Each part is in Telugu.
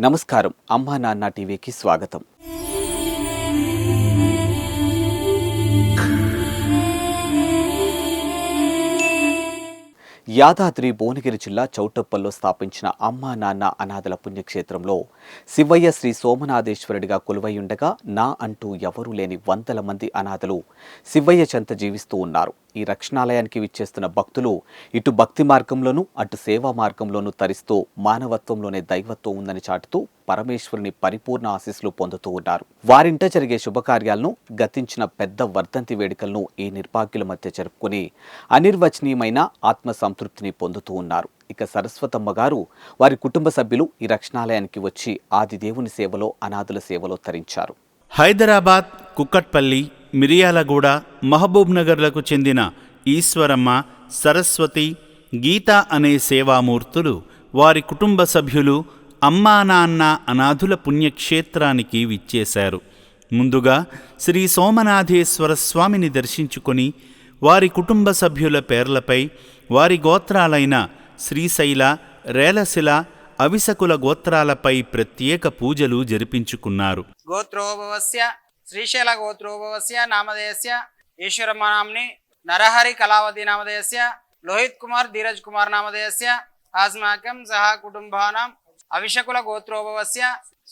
నమస్కారం. అమ్మా నాన్న టీవీకి స్వాగతం. యాదాద్రి భువనగిరి జిల్లా చౌటప్పల్లో స్థాపించిన అమ్మా నాన్న అనాథల పుణ్యక్షేత్రంలో శివయ్య శ్రీ సోమనాథేశ్వరుడిగా కొలువైయుండగా నా అంటూ ఎవరూ లేని వందల మంది అనాథలు శివయ్య చెంత జీవిస్తూ ఉన్నారు. ఈ రక్షణాలయానికి విచ్చేస్తున్న భక్తులు ఇటు భక్తి మార్గంలోనూ అటు సేవా మార్గంలోనూ తరిస్తూ మానవత్వంలోనే దైవత్వం ఉందని చాటుతూ పరమేశ్వరుని పరిపూర్ణ ఆశీస్సులు పొందుతూ ఉన్నారు. వారింట జరిగే శుభకార్యాలను గతించిన పెద్ద వర్ధంతి వేడుకలను ఈ నిర్భాగ్యుల మధ్య జరుపుకుని అనిర్వచనీయమైన ఆత్మ సంతృప్తిని పొందుతూ ఉన్నారు. ఇక సరస్వతమ్మ గారు వారి కుటుంబ సభ్యులు ఈ రక్షణాలయానికి వచ్చి ఆదిదేవుని సేవలో అనాథుల సేవలో తరించారు. హైదరాబాద్, కుక్కట్పల్లి, మిరియాలగూడ, మహబూబ్నగర్లకు చెందిన ఈశ్వరమ్మ, సరస్వతి, గీత అనే సేవామూర్తులు వారి కుటుంబ సభ్యులు అమ్మా నాన్న అనాథుల పుణ్యక్షేత్రానికి విచ్చేశారు. ముందుగా శ్రీ సోమనాథేశ్వర స్వామిని దర్శించుకొని వారి కుటుంబ సభ్యుల పేర్లపై వారి గోత్రాలైన శ్రీశైల, రేలశిల, అవిసకుల గోత్రాలపై ప్రత్యేక పూజలు జరిపించుకున్నారు. గోత్రోభవస్య శ్రీశైల గోత్రోభవస్య నామధేయస్య ఈశ్వరమ్మ నామ్ని నరహరి కళావతి నామధేయస్య లోహిత్ కుమార్ ధీరజ్ కుమార్ నామధేయస్య ఆస్మాకం సహ కుటుంబానాం అవిశకుల గోత్రోభవస్య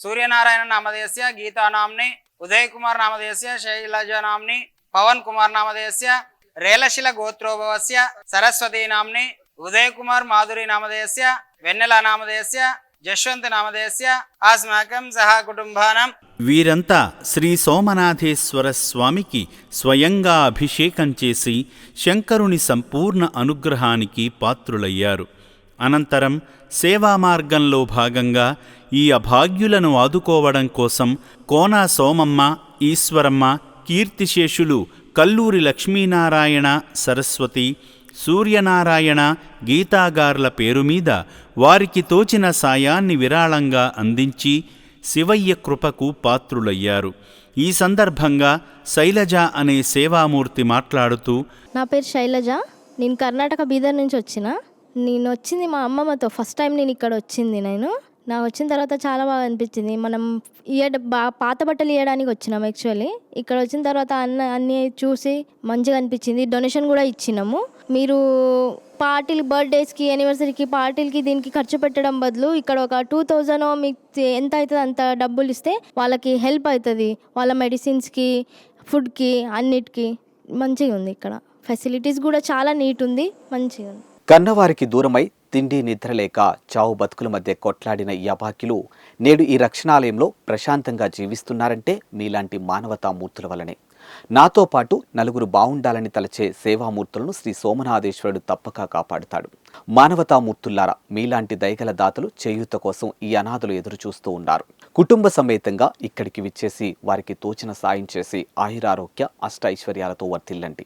సూర్యనారాయణ నామధేయస్య గీతా నామ్ని ఉదయ్ కుమార్ నామధేయస్య శైలజ నామ్ని పవన్ కుమార్ నామధేయస్య రేలశిల గోత్రోభవస్య సరస్వతి నామ్ని ఉదయ్ కుమార్ మాధురి నామధేయస్య వెన్నెల నామధేయస్య జశ్వంత్ నామధేయస్య ఆస్మాకం సహ కుటుంబానం. వీరంతా శ్రీ సోమనాథేశ్వర స్వామికి స్వయంగా అభిషేకం చేసి శంకరుని సంపూర్ణ అనుగ్రహానికి పాత్రులయ్యారు. అనంతరం సేవా మార్గంలో భాగంగా ఈ అభాగ్యులను ఆదుకోవడం కోసం కోన సోమమ్మ, ఈశ్వరమ్మ, కీర్తిశేషులు కల్లూరి లక్ష్మీనారాయణ, సరస్వతి, సూర్యనారాయణ, గీతాగార్ల పేరు మీద వారికి తోచిన సాయాన్ని విరాళంగా అందించి శివయ్య కృపకు పాత్రులయ్యారు. ఈ సందర్భంగా శైలజ అనే సేవామూర్తి మాట్లాడుతూ, నా పేరు శైలజ, నేను కర్ణాటక బీదర్ నుంచి నేను వచ్చింది మా అమ్మమ్మతో. ఫస్ట్ టైం నేను ఇక్కడ వచ్చింది. నాకు వచ్చిన తర్వాత చాలా బాగా అనిపించింది. మనం పాత బట్టలు ఇవ్వడానికి వచ్చినాము. యాక్చువల్లీ ఇక్కడ వచ్చిన తర్వాత అన్నీ చూసి మంచిగా అనిపించింది. డొనేషన్ కూడా ఇచ్చినాము. మీరు పార్టీలు, బర్త్డేస్కి, యానివర్సరీకి, పార్టీలకి దీనికి ఖర్చు పెట్టడం బదులు ఇక్కడ ఒక 2000 మీకు ఎంత అవుతుంది అంత డబ్బులు ఇస్తే వాళ్ళకి హెల్ప్ అవుతుంది. వాళ్ళ మెడిసిన్స్కి, ఫుడ్కి, అన్నిటికీ మంచిగా ఉంది. ఇక్కడ ఫెసిలిటీస్ కూడా చాలా నీట్ ఉంది, మంచిగా ఉంది. కన్నవారికి దూరమై తిండి నిద్రలేక చావు బతుకుల మధ్య కొట్లాడిన ఈ అభాగ్యులు నేడు ఈ రక్షణాలయంలో ప్రశాంతంగా జీవిస్తున్నారంటే మీలాంటి మానవతామూర్తుల వల్లనే. నాతో పాటు నలుగురు బావుండాలని తలచే సేవామూర్తులను శ్రీ సోమనాథేశ్వరుడు తప్పక కాపాడుతాడు. మానవతామూర్తుల్లారా, మీలాంటి దయగల దాతలు చేయూత కోసం ఈ అనాథులు ఎదురు చూస్తూ ఉన్నారు. కుటుంబ సమేతంగా ఇక్కడికి విచ్చేసి వారికి తోచిన సాయం చేసి ఆయురారోగ్య అష్టైశ్వర్యాలతో వర్ధిల్లండి.